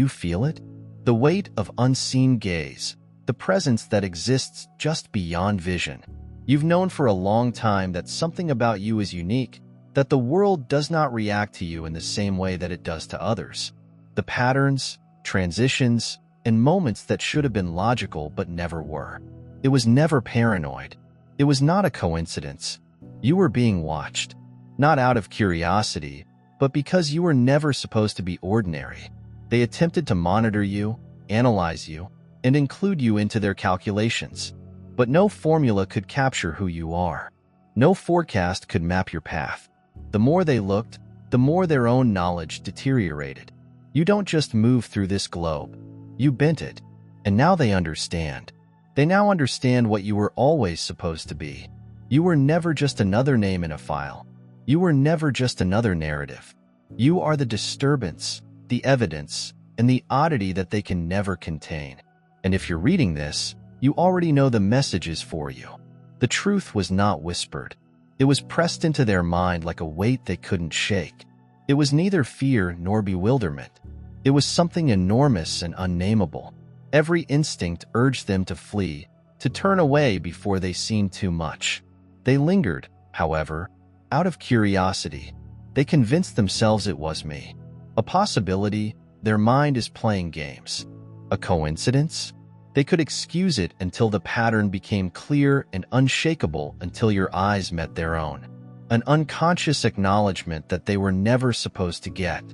you feel it? The weight of unseen gaze, the presence that exists just beyond vision. You've known for a long time that something about you is unique, that the world does not react to you in the same way that it does to others. The patterns, transitions, and moments that should have been logical but never were. It was never paranoid. It was not a coincidence. You were being watched, not out of curiosity, but because you were never supposed to be ordinary. They attempted to monitor you, analyze you, and include you into their calculations. But no formula could capture who you are. No forecast could map your path. The more they looked, the more their own knowledge deteriorated. You don't just move through this globe. You bent it. And now they understand. They now understand what you were always supposed to be. You were never just another name in a file. You were never just another narrative. You are the disturbance, the evidence, and the oddity that they can never contain. And if you're reading this, you already know the message is for you. The truth was not whispered. It was pressed into their mind like a weight they couldn't shake. It was neither fear nor bewilderment. It was something enormous and unnameable. Every instinct urged them to flee, to turn away before they seen too much. They lingered, however, out of curiosity. They convinced themselves it was me. A possibility, their mind is playing games. A coincidence? They could excuse it until the pattern became clear and unshakable until your eyes met their own. An unconscious acknowledgement that they were never supposed to get.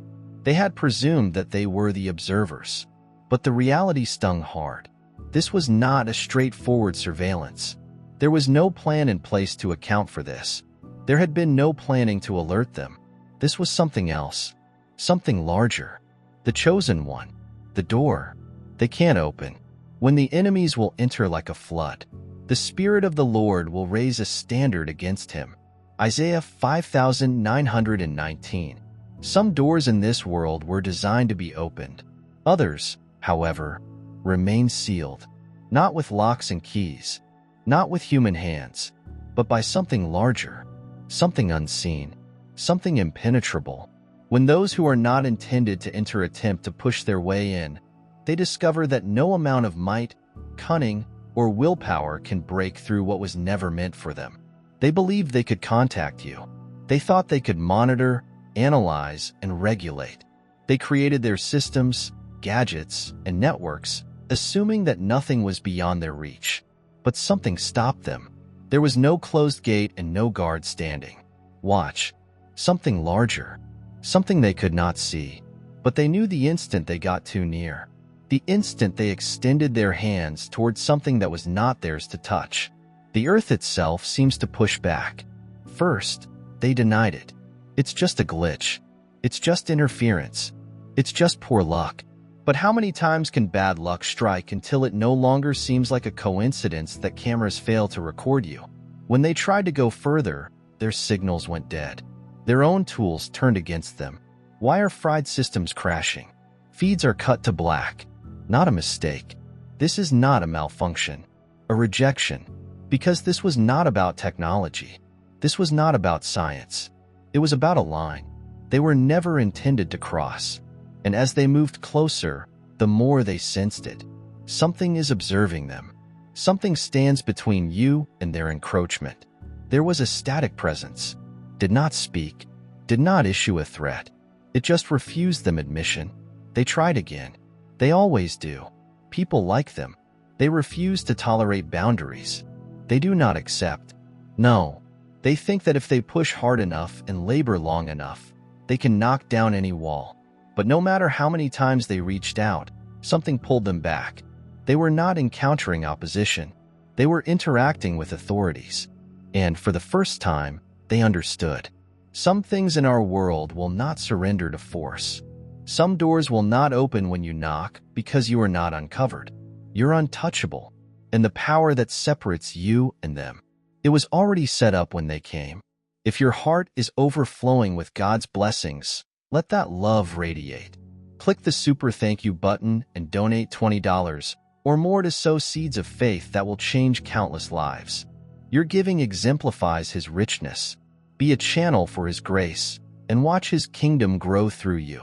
They had presumed that they were the observers. But the reality stung hard. This was not a straightforward surveillance. There was no plan in place to account for this. There had been no planning to alert them. This was something else. Something larger. The chosen one. The door. They can't open. When the enemies will enter like a flood, the Spirit of the Lord will raise a standard against him. Isaiah 5919. Some doors in this world were designed to be opened. Others, however, remain sealed. Not with locks and keys. Not with human hands. But by something larger. Something unseen. Something impenetrable. When those who are not intended to enter attempt to push their way in, they discover that no amount of might, cunning, or willpower can break through what was never meant for them. They believed they could contact you. They thought they could monitor, analyze, and regulate. They created their systems, gadgets, and networks, assuming that nothing was beyond their reach. But something stopped them. There was no closed gate and no guard standing. Watch. Something larger. Something they could not see. But they knew the instant they got too near. The instant they extended their hands towards something that was not theirs to touch. The earth itself seems to push back. First, they denied it. It's just a glitch. It's just interference. It's just poor luck. But how many times can bad luck strike until it no longer seems like a coincidence that cameras fail to record you? When they tried to go further, their signals went dead. Their own tools turned against them. Wire-fried systems crashing. Feeds are cut to black. Not a mistake. This is not a malfunction. A rejection. Because this was not about technology. This was not about science. It was about a line. They were never intended to cross. And as they moved closer, the more they sensed it. Something is observing them. Something stands between you and their encroachment. There was a static presence. Did not speak. Did not issue a threat. It just refused them admission. They tried again. They always do. People like them. They refuse to tolerate boundaries. They do not accept. No. They think that if they push hard enough and labor long enough, they can knock down any wall. But no matter how many times they reached out, something pulled them back. They were not encountering opposition. They were interacting with authorities. And for the first time, they understood. Some things in our world will not surrender to force. Some doors will not open when you knock because you are not uncovered. You're untouchable. And the power that separates you and them, it was already set up when they came. If your heart is overflowing with God's blessings, let that love radiate. Click the super thank you button and donate $20 or more to sow seeds of faith that will change countless lives. Your giving exemplifies His richness. Be a channel for His grace and watch His kingdom grow through you.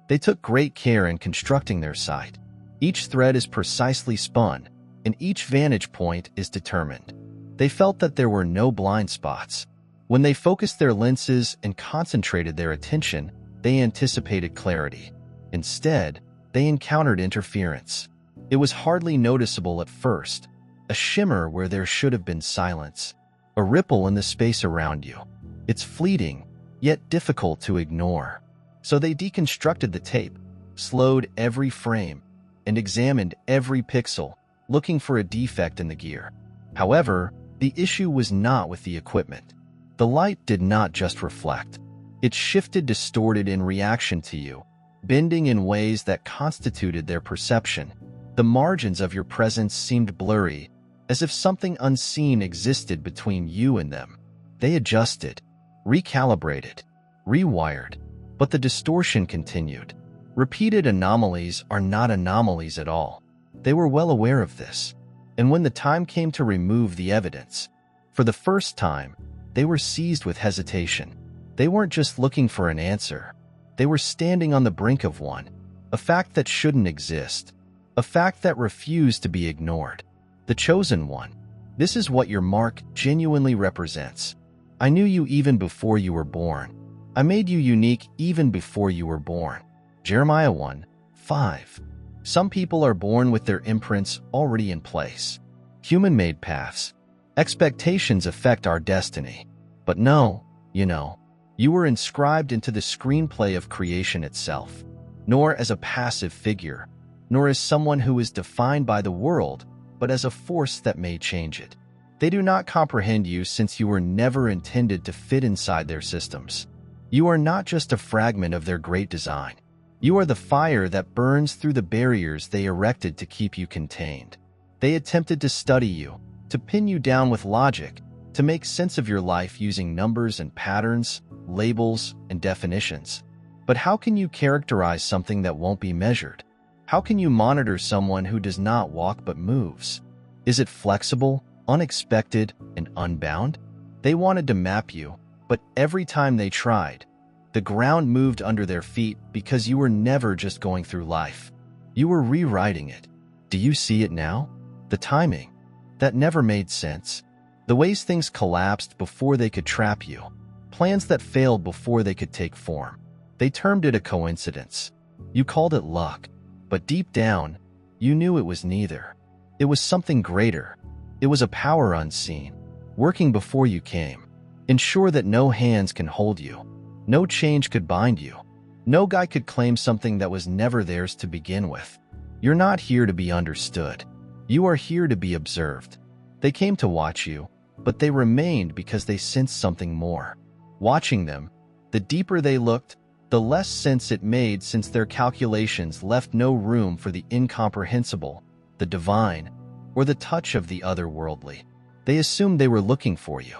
They took great care in constructing their site. Each thread is precisely spun, and each vantage point is determined. They felt that there were no blind spots. When they focused their lenses and concentrated their attention, they anticipated clarity. Instead, they encountered interference. It was hardly noticeable at first, a shimmer where there should have been silence, a ripple in the space around you. It's fleeting, yet difficult to ignore. So they deconstructed the tape, slowed every frame, and examined every pixel, looking for a defect in the gear. However, the issue was not with the equipment. The light did not just reflect. It shifted, distorted in reaction to you, bending in ways that constituted their perception. The margins of your presence seemed blurry, as if something unseen existed between you and them. They adjusted, recalibrated, rewired, but the distortion continued. Repeated anomalies are not anomalies at all. They were well aware of this, and when the time came to remove the evidence, for the first time, they were seized with hesitation. They weren't just looking for an answer. They were standing on the brink of one, a fact that shouldn't exist, a fact that refused to be ignored. The chosen one. This is what your mark genuinely represents. I knew you even before you were born. I made you unique even before you were born. Jeremiah 1:5. Some people are born with their imprints already in place. Human-made paths. Expectations affect our destiny. But no, you were inscribed into the screenplay of creation itself, nor as a passive figure, nor as someone who is defined by the world, but as a force that may change it. They do not comprehend you since you were never intended to fit inside their systems. You are not just a fragment of their great design. You are the fire that burns through the barriers they erected to keep you contained. They attempted to study you, to pin you down with logic, to make sense of your life using numbers and patterns, labels and definitions. But how can you characterize something that won't be measured? How can you monitor someone who does not walk but moves? Is it flexible, unexpected, and unbound? They wanted to map you, but every time they tried, the ground moved under their feet because you were never just going through life. You were rewriting it. Do you see it now? The timing. That never made sense. The ways things collapsed before they could trap you. Plans that failed before they could take form. They termed it a coincidence. You called it luck. But deep down, you knew it was neither. It was something greater. It was a power unseen, working before you came. Ensure that no hands can hold you. No change could bind you. No guy could claim something that was never theirs to begin with. You're not here to be understood. You are here to be observed. They came to watch you, but they remained because they sensed something more. Watching them, the deeper they looked, the less sense it made since their calculations left no room for the incomprehensible, the divine, or the touch of the otherworldly. They assumed they were looking for you,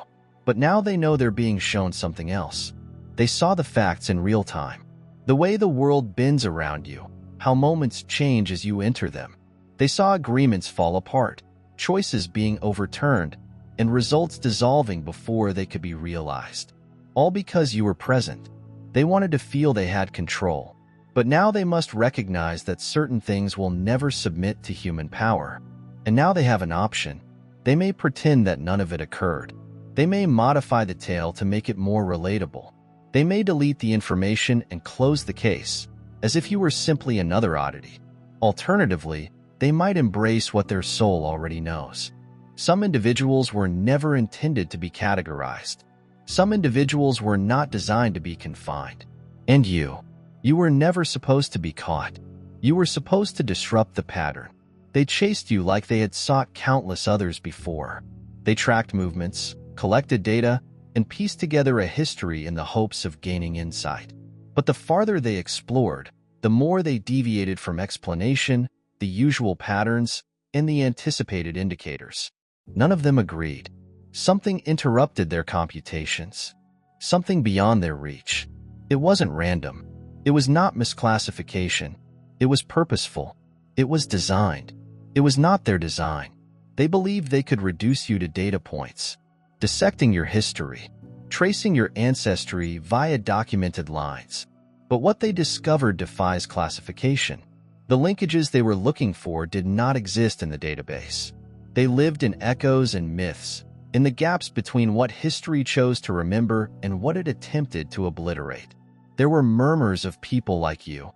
but now they know they're being shown something else. They saw the facts in real time. The way the world bends around you, how moments change as you enter them. They saw agreements fall apart, choices being overturned, and results dissolving before they could be realized. All because you were present. They wanted to feel they had control. But now they must recognize that certain things will never submit to human power. And now they have an option. They may pretend that none of it occurred. They may modify the tale to make it more relatable. They may delete the information and close the case, as if you were simply another oddity. Alternatively, they might embrace what their soul already knows. Some individuals were never intended to be categorized. Some individuals were not designed to be confined. And you were never supposed to be caught. You were supposed to disrupt the pattern. They chased you like they had sought countless others before. They tracked movements, collected data, and pieced together a history in the hopes of gaining insight. But the farther they explored, the more they deviated from explanation, the usual patterns, and the anticipated indicators. None of them agreed. Something interrupted their computations. Something beyond their reach. It wasn't random. It was not misclassification. It was purposeful. It was designed. It was not their design. They believed they could reduce you to data points, dissecting your history, tracing your ancestry via documented lines, But what they discovered defies classification. The linkages they were looking for did not exist in the database. They lived in echoes and myths, in the gaps between what history chose to remember and what it attempted to obliterate. There were murmurs of people like you,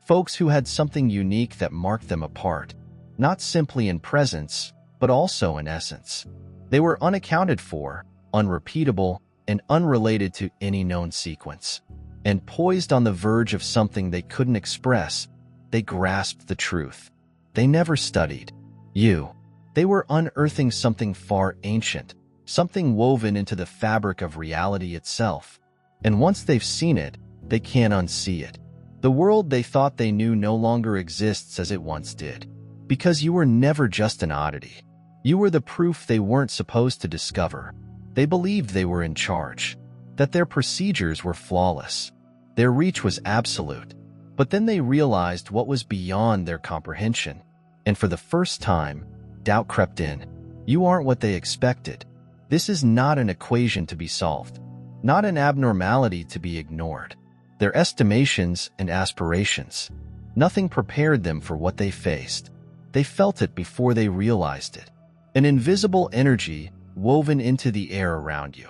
folks who had something unique that marked them apart, not simply in presence, but also in essence. They were unaccounted for, unrepeatable, and unrelated to any known sequence. And poised on the verge of something they couldn't express, they grasped the truth. They never studied you. They were unearthing something far ancient, something woven into the fabric of reality itself. And once they've seen it, they can't unsee it. The world they thought they knew no longer exists as it once did. Because you were never just an oddity. You were the proof they weren't supposed to discover. They believed they were in charge, that their procedures were flawless. Their reach was absolute. But then they realized what was beyond their comprehension. And for the first time, doubt crept in. You aren't what they expected. This is not an equation to be solved, not an abnormality to be ignored. Their estimations and aspirations. Nothing prepared them for what they faced. They felt it before they realized it. An invisible energy woven into the air around you.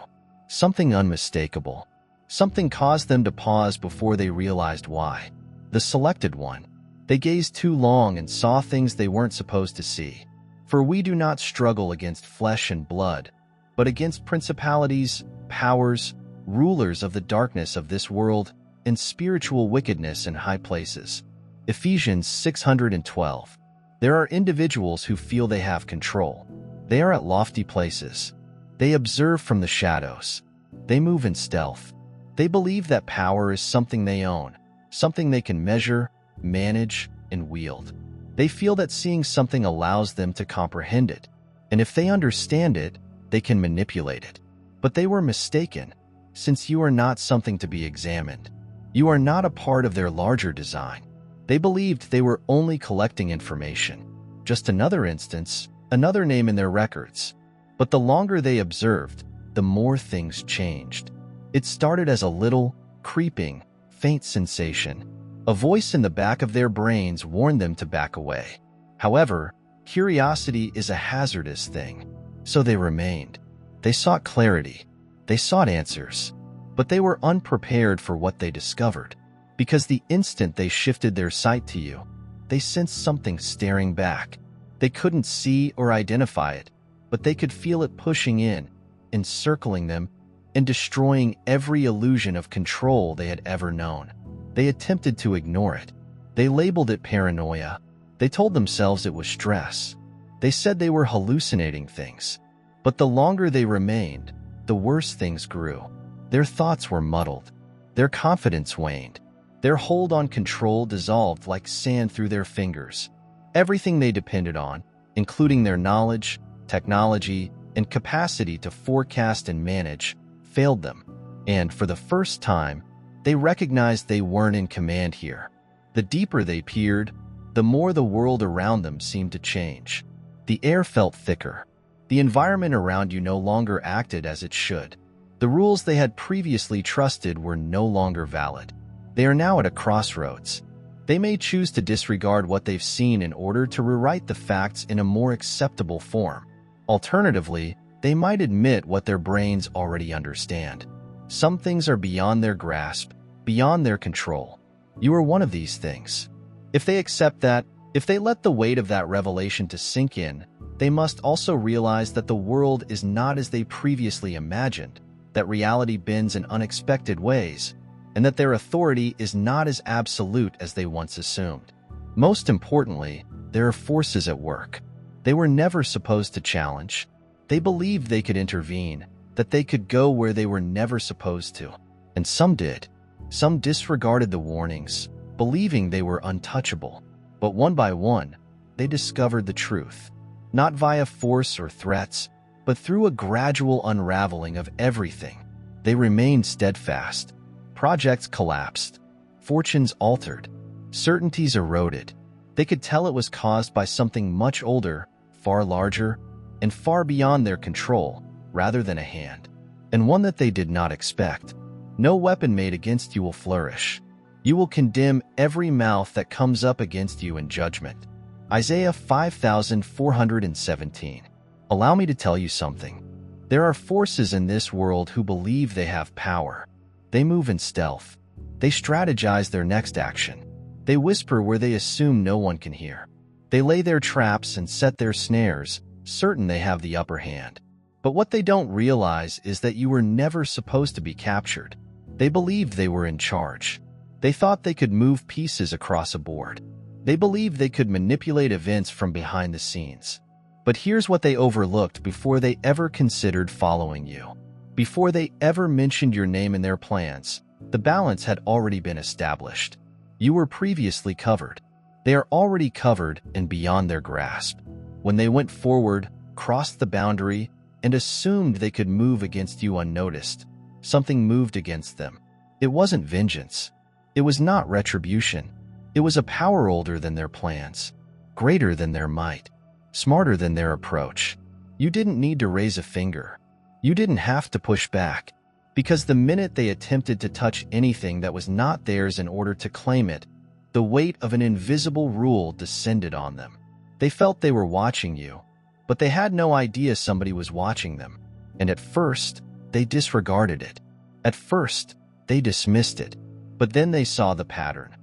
Something unmistakable. Something caused them to pause before they realized why. The selected one. They gazed too long and saw things they weren't supposed to see. For we do not struggle against flesh and blood, but against principalities, powers, rulers of the darkness of this world, and spiritual wickedness in high places. Ephesians 6:12. There are individuals who feel they have control. They are at lofty places. They observe from the shadows. They move in stealth. They believe that power is something they own, something they can measure, manage, and wield. They feel that seeing something allows them to comprehend it, and if they understand it, they can manipulate it. But they were mistaken, since you are not something to be examined. You are not a part of their larger design. They believed they were only collecting information, just another instance, another name in their records. But the longer they observed, the more things changed. It started as a little, creeping, faint sensation. A voice in the back of their brains warned them to back away. However, curiosity is a hazardous thing, so they remained. They sought clarity. They sought answers. But they were unprepared for what they discovered. Because the instant they shifted their sight to you, they sensed something staring back. They couldn't see or identify it, but they could feel it pushing in, encircling them, and destroying every illusion of control they had ever known. They attempted to ignore it. They labeled it paranoia. They told themselves it was stress. They said they were hallucinating things. But the longer they remained, the worse things grew. Their thoughts were muddled. Their confidence waned. Their hold on control dissolved like sand through their fingers. Everything they depended on, including their knowledge, technology, and capacity to forecast and manage, failed them. And for the first time, they recognized they weren't in command here. The deeper they peered, the more the world around them seemed to change. The air felt thicker. The environment around you no longer acted as it should. The rules they had previously trusted were no longer valid. They are now at a crossroads. They may choose to disregard what they've seen in order to rewrite the facts in a more acceptable form. Alternatively, they might admit what their brains already understand. Some things are beyond their grasp, beyond their control. You are one of these things. If they accept that, if they let the weight of that revelation to sink in, they must also realize that the world is not as they previously imagined, that reality bends in unexpected ways, and that their authority is not as absolute as they once assumed. Most importantly, there are forces at work. They were never supposed to challenge. They believed they could intervene, that they could go where they were never supposed to. And some did. Some disregarded the warnings, believing they were untouchable. But one by one, they discovered the truth. Not via force or threats, but through a gradual unraveling of everything. They remained steadfast. Projects collapsed. Fortunes altered. Certainties eroded. They could tell it was caused by something much older, far larger, and far beyond their control, rather than a hand. And one that they did not expect. No weapon made against you will flourish. You will condemn every mouth that comes up against you in judgment. Isaiah 5417. Allow me to tell you something. There are forces in this world who believe they have power. They move in stealth. They strategize their next action. They whisper where they assume no one can hear. They lay their traps and set their snares, certain they have the upper hand. But what they don't realize is that you were never supposed to be captured. They believed they were in charge. They thought they could move pieces across a board. They believed they could manipulate events from behind the scenes. But here's what they overlooked before they ever considered following you. Before they ever mentioned your name in their plans, the balance had already been established. You were previously covered. They are already covered and beyond their grasp. When they went forward, crossed the boundary, and assumed they could move against you unnoticed, something moved against them. It wasn't vengeance. It was not retribution. It was a power older than their plans, greater than their might, smarter than their approach. You didn't need to raise a finger. You didn't have to push back, because the minute they attempted to touch anything that was not theirs in order to claim it, the weight of an invisible rule descended on them. They felt they were watching you, but they had no idea somebody was watching them. And at first, they disregarded it. At first, they dismissed it. But then they saw the pattern.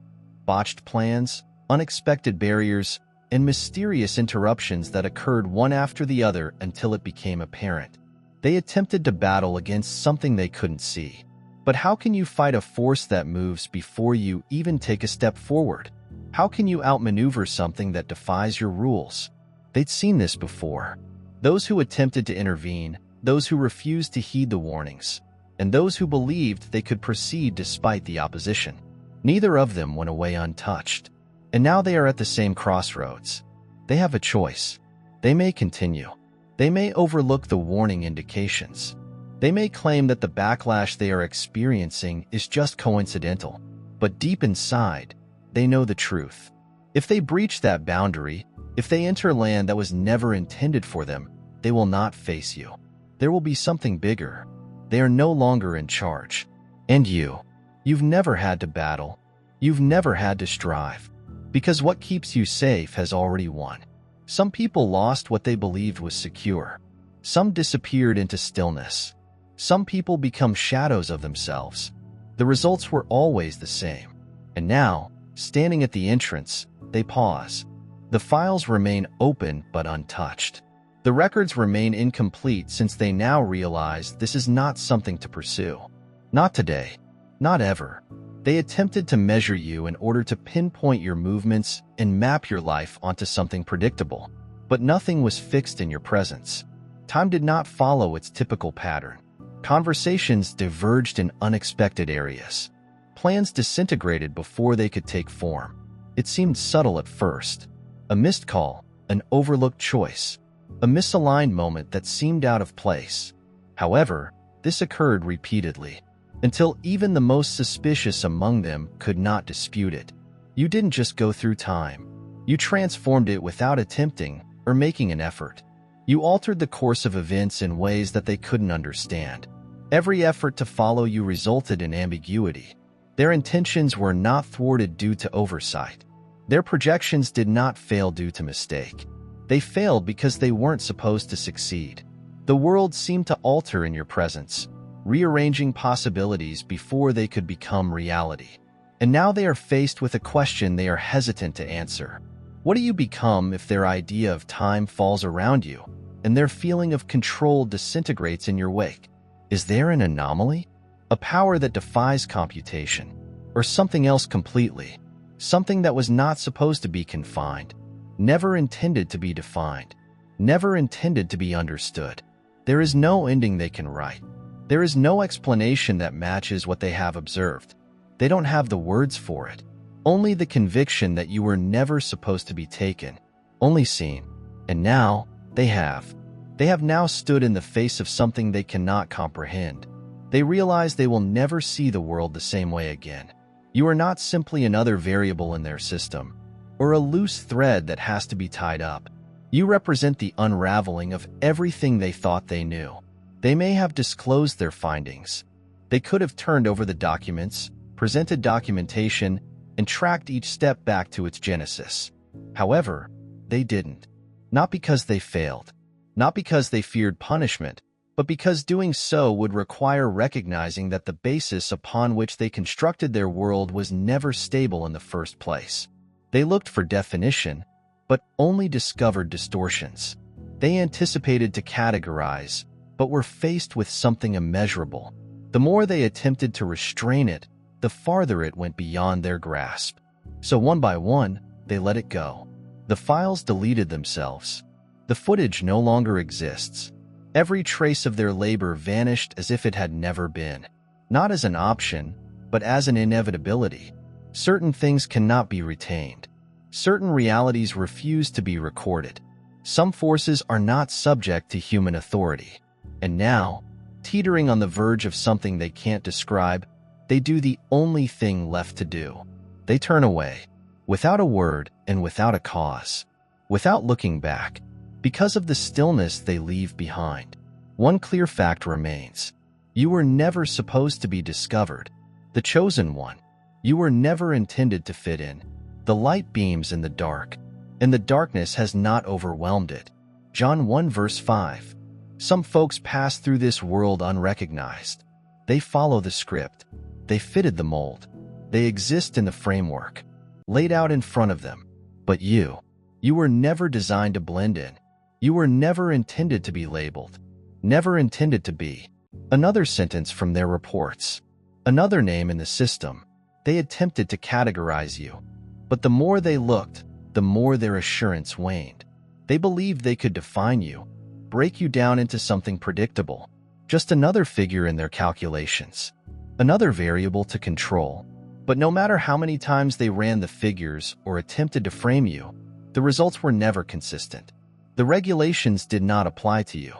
Botched plans, unexpected barriers, and mysterious interruptions that occurred one after the other until it became apparent. They attempted to battle against something they couldn't see. But how can you fight a force that moves before you even take a step forward? How can you outmaneuver something that defies your rules? They'd seen this before. Those who attempted to intervene, those who refused to heed the warnings, and those who believed they could proceed despite the opposition. Neither of them went away untouched. And now they are at the same crossroads. They have a choice. They may continue. They may overlook the warning indications. They may claim that the backlash they are experiencing is just coincidental. But deep inside, they know the truth. If they breach that boundary, if they enter land that was never intended for them, they will not face you. There will be something bigger. They are no longer in charge. And you've never had to battle. You've never had to strive. Because what keeps you safe has already won. Some people lost what they believed was secure. Some disappeared into stillness. Some people become shadows of themselves. The results were always the same. And now, standing at the entrance, they pause. The files remain open but untouched. The records remain incomplete since they now realize this is not something to pursue. Not today. Not ever. They attempted to measure you in order to pinpoint your movements and map your life onto something predictable. But nothing was fixed in your presence. Time did not follow its typical pattern. Conversations diverged in unexpected areas. Plans disintegrated before they could take form. It seemed subtle at first. A missed call, an overlooked choice, a misaligned moment that seemed out of place. However, this occurred repeatedly, until even the most suspicious among them could not dispute it. You didn't just go through time. You transformed it without attempting or making an effort. You altered the course of events in ways that they couldn't understand. Every effort to follow you resulted in ambiguity. Their intentions were not thwarted due to oversight. Their projections did not fail due to mistake. They failed because they weren't supposed to succeed. The world seemed to alter in your presence, rearranging possibilities before they could become reality. And now they are faced with a question they are hesitant to answer. What do you become if their idea of time falls around you, and their feeling of control disintegrates in your wake? Is there an anomaly? A power that defies computation? Or something else completely? Something that was not supposed to be confined? Never intended to be defined, never intended to be understood. There is no ending they can write. There is no explanation that matches what they have observed. They don't have the words for it. Only the conviction that you were never supposed to be taken, only seen. And now, they have. They have now stood in the face of something they cannot comprehend. They realize they will never see the world the same way again. You are not simply another variable in their system, or a loose thread that has to be tied up. You represent the unraveling of everything they thought they knew. They may have disclosed their findings. They could have turned over the documents, presented documentation, and tracked each step back to its genesis. However, they didn't. Not because they failed, not because they feared punishment, but because doing so would require recognizing that the basis upon which they constructed their world was never stable in the first place. They looked for definition, but only discovered distortions. They anticipated to categorize, but were faced with something immeasurable. The more they attempted to restrain it, the farther it went beyond their grasp. So one by one, they let it go. The files deleted themselves. The footage no longer exists. Every trace of their labor vanished as if it had never been. Not as an option, but as an inevitability. Certain things cannot be retained. Certain realities refuse to be recorded. Some forces are not subject to human authority. And now, teetering on the verge of something they can't describe, they do the only thing left to do. They turn away, without a word and without a cause, without looking back, because of the stillness they leave behind. One clear fact remains. You were never supposed to be discovered, the chosen one. You were never intended to fit in. The light beams in the dark, and the darkness has not overwhelmed it. John 1 verse 5. Some folks pass through this world unrecognized. They follow the script. They fitted the mold. They exist in the framework, laid out in front of them. But you were never designed to blend in. You were never intended to be labeled. Never intended to be. Another sentence from their reports. Another name in the system. They attempted to categorize you. But the more they looked, the more their assurance waned. They believed they could define you, break you down into something predictable. Just another figure in their calculations. Another variable to control. But no matter how many times they ran the figures or attempted to frame you, the results were never consistent. The regulations did not apply to you.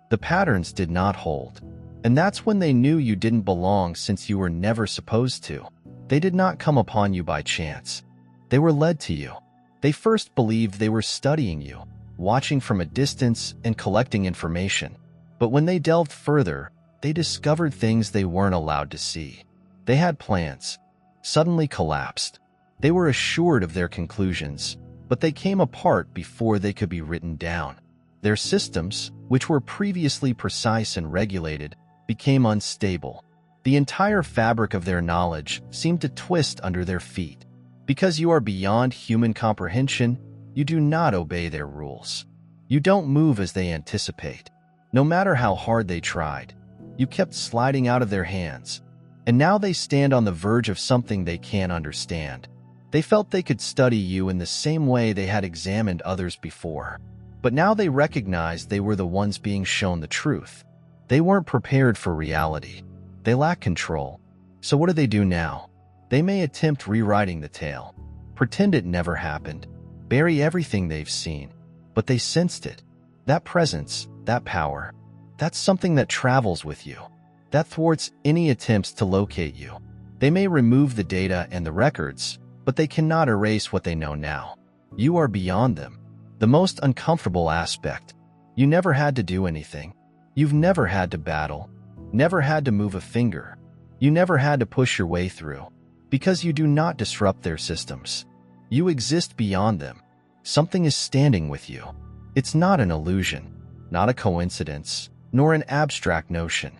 The patterns did not hold. And that's when they knew you didn't belong, since you were never supposed to. They did not come upon you by chance. They were led to you. They first believed they were studying you, watching from a distance and collecting information. But when they delved further, they discovered things they weren't allowed to see. They had plans, suddenly collapsed. They were assured of their conclusions, but they came apart before they could be written down. Their systems, which were previously precise and regulated, became unstable. The entire fabric of their knowledge seemed to twist under their feet. Because you are beyond human comprehension, you do not obey their rules. You don't move as they anticipate. No matter how hard they tried, you kept sliding out of their hands. And now they stand on the verge of something they can't understand. They felt they could study you in the same way they had examined others before. But now they recognized they were the ones being shown the truth. They weren't prepared for reality. They lack control. So what do they do now? They may attempt rewriting the tale, pretend it never happened, bury everything they've seen, but they sensed it. That presence, that power, that's something that travels with you, that thwarts any attempts to locate you. They may remove the data and the records, but they cannot erase what they know now. You are beyond them. The most uncomfortable aspect. You never had to do anything. You've never had to battle, never had to move a finger. You never had to push your way through. Because you do not disrupt their systems. You exist beyond them. Something is standing with you. It's not an illusion, not a coincidence, nor an abstract notion.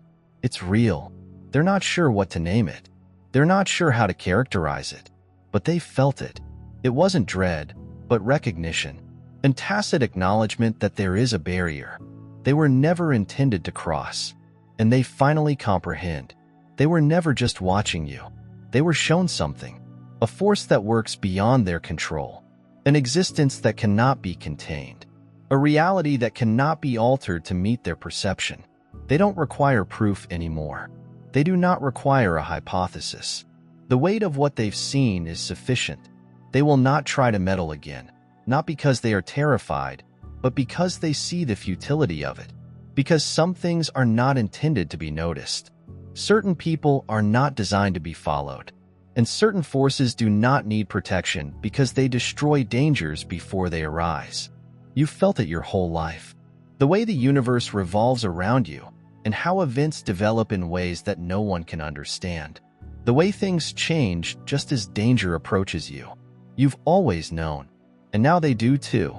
It's real. They're not sure what to name it. They're not sure how to characterize it. But they felt it. It wasn't dread, but recognition. And tacit acknowledgement that there is a barrier they were never intended to cross. And they finally comprehend. They were never just watching you. They were shown something, a force that works beyond their control, an existence that cannot be contained, a reality that cannot be altered to meet their perception. They don't require proof anymore. They do not require a hypothesis. The weight of what they've seen is sufficient. They will not try to meddle again, not because they are terrified, but because they see the futility of it, because some things are not intended to be noticed. Certain people are not designed to be followed, and certain forces do not need protection because they destroy dangers before they arise. You've felt it your whole life. The way the universe revolves around you, and how events develop in ways that no one can understand. The way things change just as danger approaches you. You've always known, and now they do too.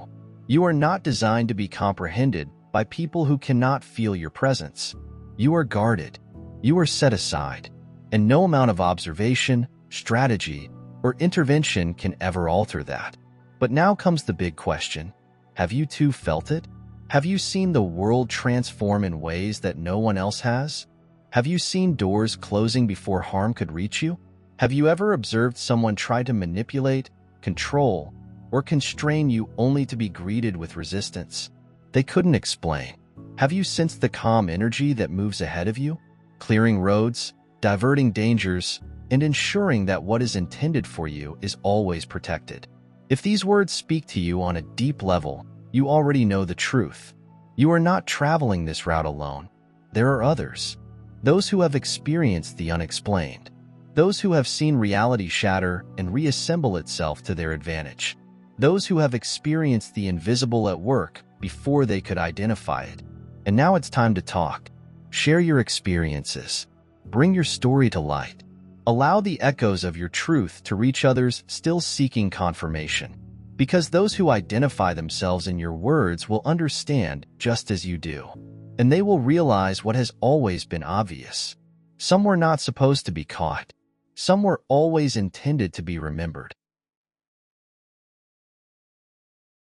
You are not designed to be comprehended by people who cannot feel your presence. You are guarded. You are set aside, and no amount of observation, strategy, or intervention can ever alter that. But now comes the big question. Have you too felt it? Have you seen the world transform in ways that no one else has? Have you seen doors closing before harm could reach you? Have you ever observed someone try to manipulate, control, or constrain you only to be greeted with resistance? They couldn't explain. Have you sensed the calm energy that moves ahead of you, clearing roads, diverting dangers, and ensuring that what is intended for you is always protected? If these words speak to you on a deep level, you already know the truth. You are not traveling this route alone. There are others. Those who have experienced the unexplained. Those who have seen reality shatter and reassemble itself to their advantage. Those who have experienced the invisible at work before they could identify it. And now it's time to talk. Share your experiences. Bring your story to light. Allow the echoes of your truth to reach others still seeking confirmation. Because those who identify themselves in your words will understand just as you do. And they will realize what has always been obvious. Some were not supposed to be caught. Some were always intended to be remembered.